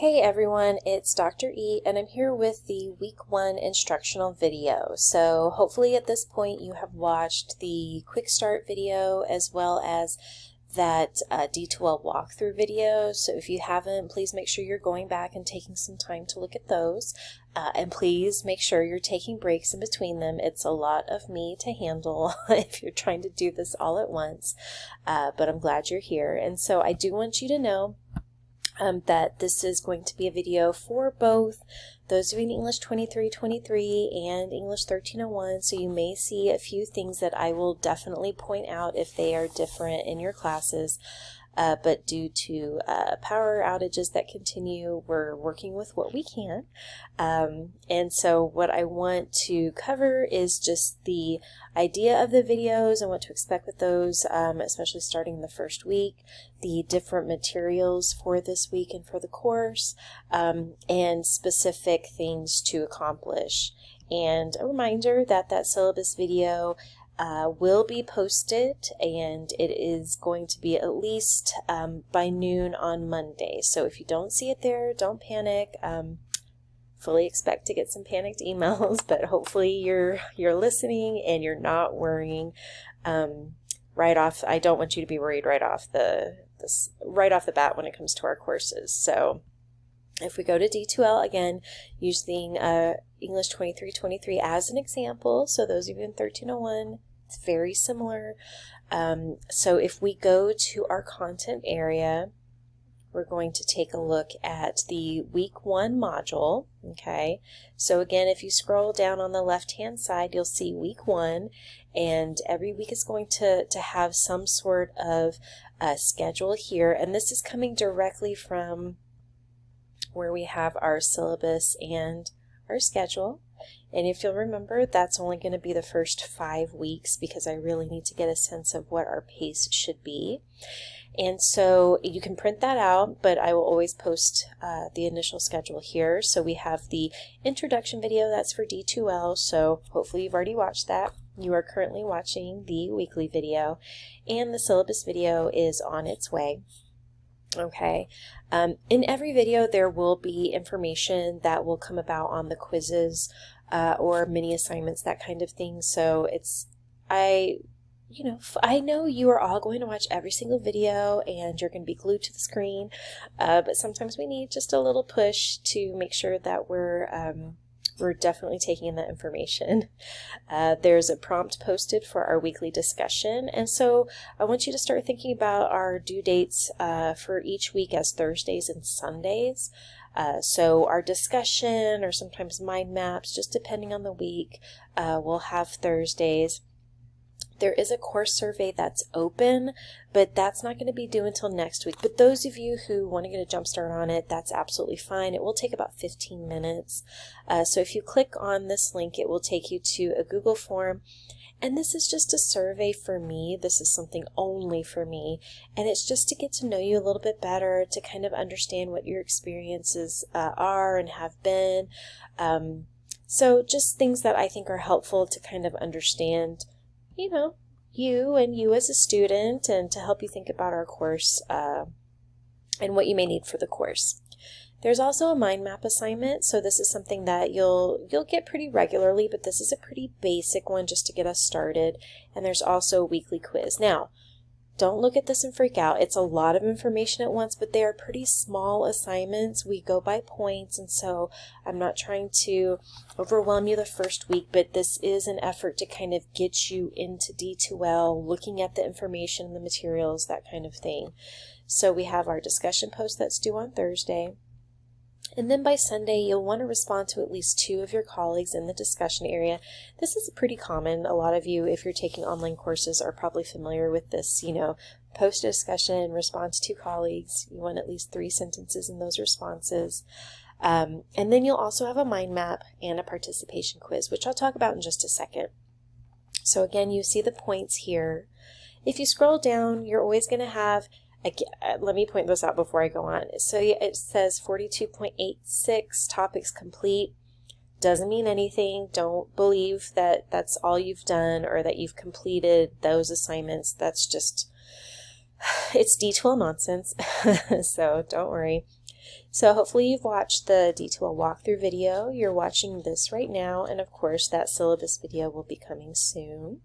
Hey everyone, it's Dr. E and I'm here with the week 1 instructional video. So hopefully at this point you have watched the quick start video as well as that D2L walkthrough video. So if you haven't, please make sure you're going back and taking some time to look at those. And please make sure you're taking breaks in between them. It's a lot of me to handle if you're trying to do this all at once, but I'm glad you're here. And so I do want you to know that this is going to be a video for both those doing English 2323 and English 1301, so you may see a few things that I will definitely point out if they are different in your classes. But due to power outages that continue, we're working with what we can. And so what I want to cover is just the idea of the videos and what to expect with those, especially starting the first week, the different materials for this week and for the course, and specific things to accomplish. And a reminder that that syllabus video will be posted, and it is going to be at least by noon on Monday. So if you don't see it there, don't panic. Fully expect to get some panicked emails, but hopefully you're listening and you're not worrying right off. I don't want you to be worried right off the bat when it comes to our courses. So if we go to D2L again, using English 2323 as an example, so those of you in 1301, it's very similar. So if we go to our content area, we're going to take a look at the week 1 module. Okay, so again, if you scroll down on the left hand side, you'll see week 1, and every week is going to have some sort of schedule here, and this is coming directly from where we have our syllabus and our schedule. And if you'll remember, that's only going to be the first 5 weeks because I really need to get a sense of what our pace should be. And so you can print that out, but I will always post the initial schedule here. So we have the introduction video, that's for D2L, so hopefully you've already watched that. You are currently watching the weekly video, and the syllabus video is on its way. Okay, in every video there will be information that will come about on the quizzes or mini assignments, that kind of thing. So I know you are all going to watch every single video and you're going to be glued to the screen, but sometimes we need just a little push to make sure that we're definitely taking in that information. There's a prompt posted for our weekly discussion, and so I want you to start thinking about our due dates for each week as Thursdays and Sundays. So our discussion, or sometimes mind maps, just depending on the week, we'll have Thursdays. There is a course survey that's open, but that's not going to be due until next week. But those of you who want to get a jump start on it, that's absolutely fine. It will take about 15 minutes. So if you click on this link, it will take you to a Google form. And this is just a survey for me. This is something only for me. And it's just to get to know you a little bit better, to kind of understand what your experiences are and have been. So just things that I think are helpful to kind of understand, you as a student, and to help you think about our course and what you may need for the course. There's also a mind map assignment, so this is something that you'll get pretty regularly, but this is a pretty basic one just to get us started. And there's also a weekly quiz. Now, don't look at this and freak out. It's a lot of information at once, but they are pretty small assignments. We go by points, and so I'm not trying to overwhelm you the first week, but this is an effort to kind of get you into D2L, looking at the information and the materials, that kind of thing. So we have our discussion post that's due on Thursday. And then by Sunday, you'll want to respond to at least 2 of your colleagues in the discussion area. This is pretty common. A lot of you, if you're taking online courses, are probably familiar with this. Post a discussion, respond to 2 colleagues. You want at least 3 sentences in those responses. And then you'll also have a mind map and a participation quiz, which I'll talk about in just a second. So again, you see the points here. If you scroll down, you're always going to have, let me point this out before I go on. So it says 42.86 topics complete. Doesn't mean anything. Don't believe that that's all you've done or that you've completed those assignments. That's just, it's D2L nonsense. So don't worry. So hopefully you've watched the D2L walkthrough video. You're watching this right now, and of course that syllabus video will be coming soon.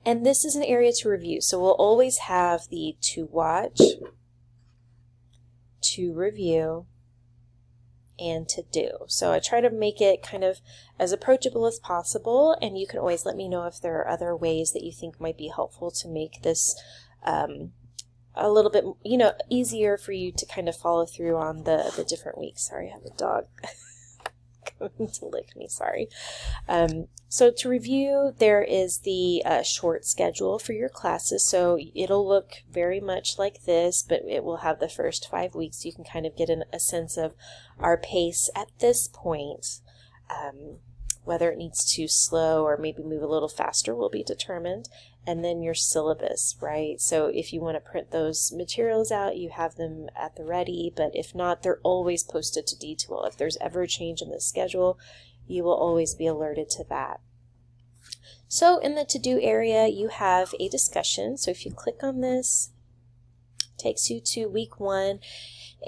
And this is an area to review. So we'll always have the to watch, to review, and to do. So I try to make it kind of as approachable as possible, and you can always let me know if there are other ways that you think might be helpful to make this a little bit, you know, easier for you to kind of follow through on the different weeks. Sorry, I have a dog coming to lick me, sorry. So to review, there is the short schedule for your classes. So it'll look very much like this, but it will have the first 5 weeks. You can kind of get a sense of our pace at this point. Whether it needs to slow or maybe move a little faster will be determined. And then your syllabus, right? So if you want to print those materials out, you have them at the ready, but if not, they're always posted to D2L. If there's ever a change in the schedule, you will always be alerted to that. So in the to-do area, you have a discussion. So if you click on this, it takes you to week 1,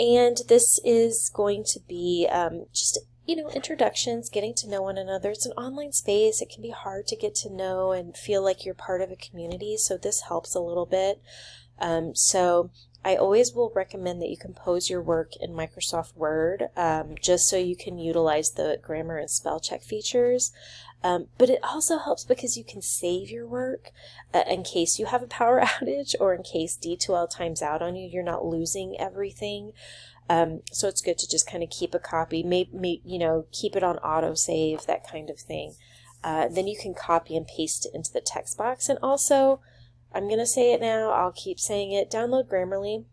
and this is going to be just, you know, introductions, getting to know one another. It's an online space. It can be hard to get to know and feel like you're part of a community, so this helps a little bit. So I always will recommend that you compose your work in Microsoft Word, just so you can utilize the grammar and spell check features. But it also helps because you can save your work in case you have a power outage or in case D2L times out on you. You're not losing everything. So it's good to just kind of keep a copy, maybe you know, keep it on autosave, that kind of thing. Then you can copy and paste it into the text box. And also, I'm going to say it now, I'll keep saying it, download Grammarly.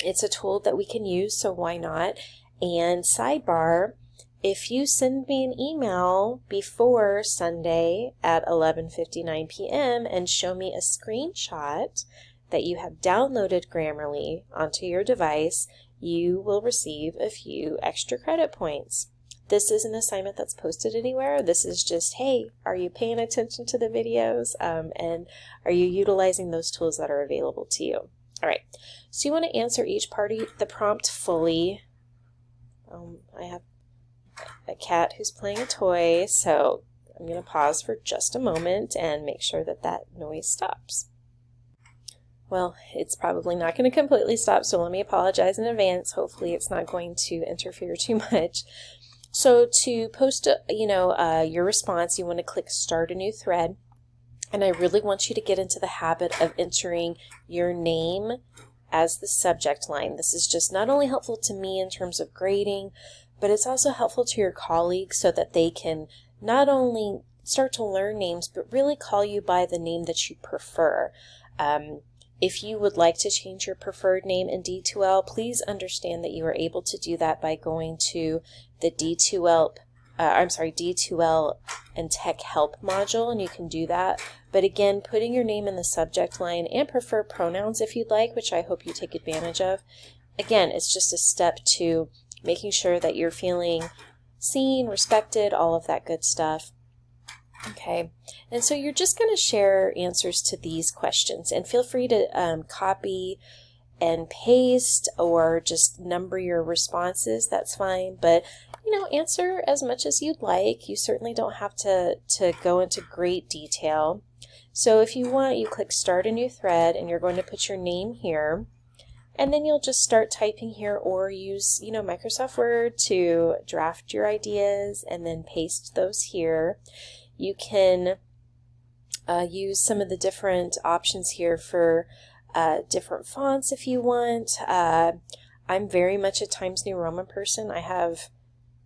It's a tool that we can use, so why not? And sidebar, if you send me an email before Sunday at 11:59 p.m. and show me a screenshot that you have downloaded Grammarly onto your device, you will receive a few extra credit points. This is an assignment that's posted anywhere. This is just, hey, are you paying attention to the videos? And are you utilizing those tools that are available to you? All right, so you want to answer each part of the prompt fully. I have a cat who's playing a toy, so I'm going to pause for just a moment and make sure that that noise stops. Well, it's probably not going to completely stop, so let me apologize in advance. Hopefully it's not going to interfere too much. So to post, your response, you want to click Start a New Thread. And I really want you to get into the habit of entering your name as the subject line. This is just not only helpful to me in terms of grading, but it's also helpful to your colleagues so that they can not only start to learn names, but really call you by the name that you prefer. If you would like to change your preferred name in D2L, please understand that you are able to do that by going to the D2L and Tech Help module, and you can do that. But again, putting your name in the subject line and prefer pronouns if you'd like, which I hope you take advantage of. Again, it's just a step to making sure that you're feeling seen, respected, all of that good stuff. Okay, and so you're just going to share answers to these questions, and feel free to copy and paste or just number your responses. That's fine, but answer as much as you'd like. You certainly don't have to go into great detail. So if you want, you click Start a New Thread, and you're going to put your name here, and then you'll just start typing here, or use Microsoft Word to draft your ideas and then paste those here. You can use some of the different options here for different fonts if you want. I'm very much a Times New Roman person. I have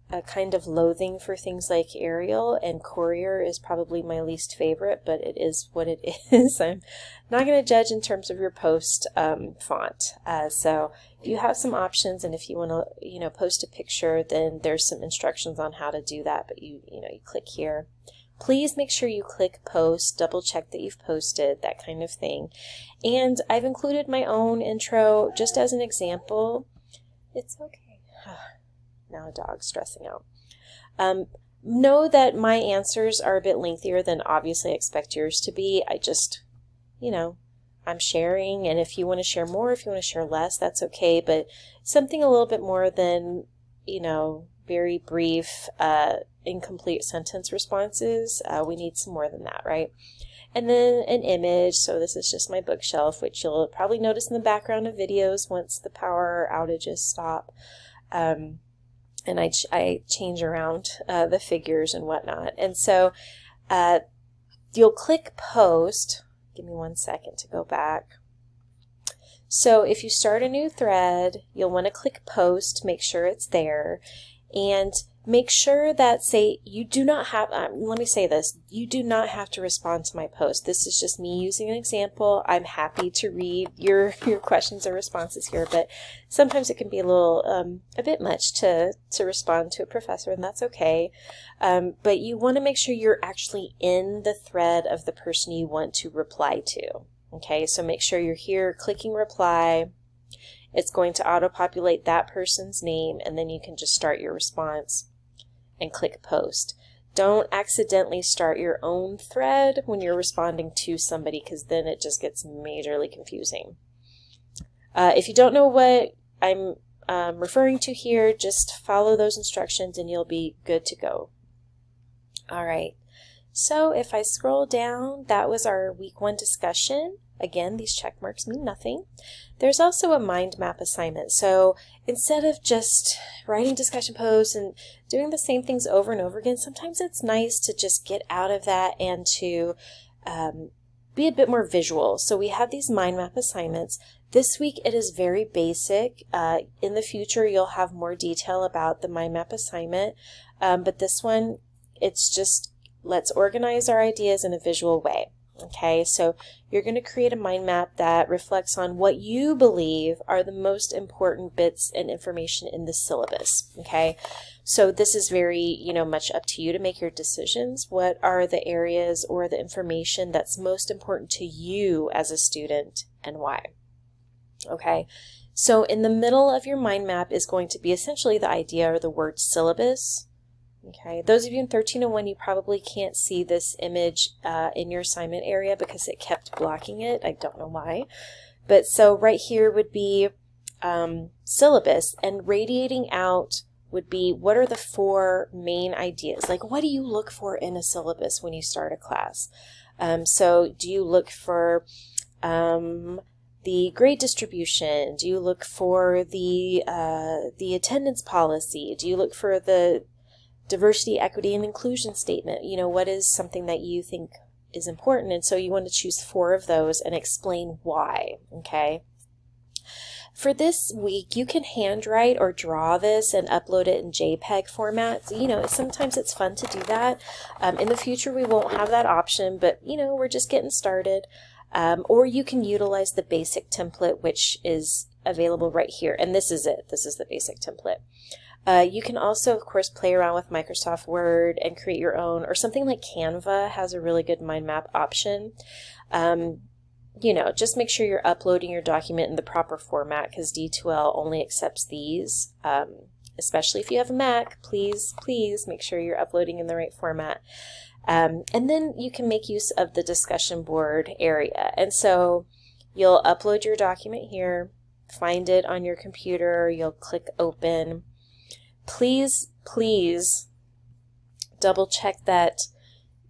a kind of loathing for things like Arial, and Courier is probably my least favorite, but it is what it is. I'm not going to judge in terms of your post font. So you have some options, and if you want to post a picture, then there's some instructions on how to do that, but you click here. Please make sure you click post, double check that you've posted, that kind of thing. And I've included my own intro just as an example. It's okay. Now a dog's stressing out. Know that my answers are a bit lengthier than obviously I expect yours to be. I just, I'm sharing, and if you want to share more, if you want to share less, that's okay, but something a little bit more than, you know, very brief, incomplete sentence responses. We need some more than that, right? And then an image. So this is just my bookshelf, which you'll probably notice in the background of videos once the power outages stop. And I change around the figures and whatnot. And so you'll click post. Give me 1 second to go back. So if you start a new thread, you'll want to click post, make sure it's there, and make sure that, say, you do not have, let me say this, you do not have to respond to my post. This is just me using an example. I'm happy to read your questions or responses here, but sometimes it can be a little, a bit much to respond to a professor, and that's okay. But you want to make sure you're actually in the thread of the person you want to reply to. Okay, so make sure you're here clicking reply. It's going to auto-populate that person's name, and then you can just start your response and click post. Don't accidentally start your own thread when you're responding to somebody, because then it just gets majorly confusing. If you don't know what I'm referring to here, just follow those instructions and you'll be good to go. All right, so if I scroll down, that was our week 1 discussion. Again, these check marks mean nothing. There's also a mind map assignment. So instead of just writing discussion posts and doing the same things over and over again, sometimes it's nice to just get out of that and to be a bit more visual. So we have these mind map assignments. This week it is very basic. In the future you'll have more detail about the mind map assignment, but this one, it's just let's organize our ideas in a visual way. Okay, so you're going to create a mind map that reflects on what you believe are the most important bits and information in the syllabus. Okay, so this is very, you know, much up to you to make your decisions. What are the areas or the information that's most important to you as a student, and why? Okay, so in the middle of your mind map is going to be essentially the idea or the word syllabus. Okay, those of you in 1301, you probably can't see this image in your assignment area because it kept blocking it. I don't know why. But so right here would be syllabus, and radiating out would be what are the 4 main ideas? Like, what do you look for in a syllabus when you start a class? So do you look for the grade distribution? Do you look for the attendance policy? Do you look for the diversity, equity, and inclusion statement? You know, what is something that you think is important? And so you want to choose 4 of those and explain why, okay? For this week, you can handwrite or draw this and upload it in JPEG format. You know, sometimes it's fun to do that. In the future, we won't have that option, but, you know, we're just getting started. Or you can utilize the basic template, which is available right here. And this is it. This is the basic template. You can also, of course, play around with Microsoft Word and create your own, or something like Canva has a really good mind map option. You know, just make sure you're uploading your document in the proper format, because D2L only accepts these. Especially if you have a Mac, please make sure you're uploading in the right format. And then you can make use of the discussion board area. And so you'll upload your document here, find it on your computer, you'll click open. Please double check that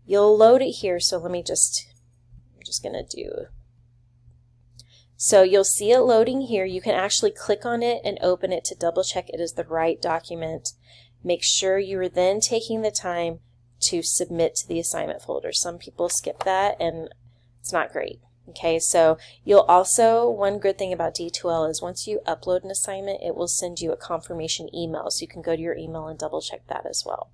you'll load it here. So let me just, I'm just going to do, so you'll see it loading here. You can actually click on it and open it to double check it is the right document. Make sure you are then taking the time to submit to the assignment folder. Some people skip that and it's not great. Okay, so you'll also, one good thing about D2L is once you upload an assignment, it will send you a confirmation email, so you can go to your email and double check that as well.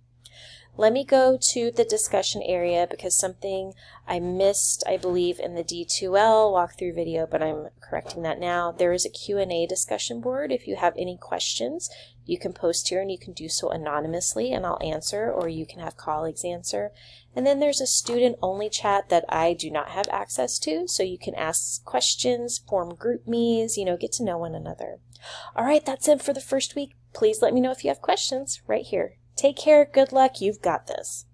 Let me go to the discussion area, because something I missed, I believe, in the D2L walkthrough video, but I'm correcting that now. There is a Q&A discussion board. If you have any questions, you can post here, and you can do so anonymously, and I'll answer, or you can have colleagues answer. And then there's a student-only chat that I do not have access to, so you can ask questions, form group me's, you know, get to know one another. All right, that's it for the first week. Please let me know if you have questions right here. Take care, good luck, you've got this.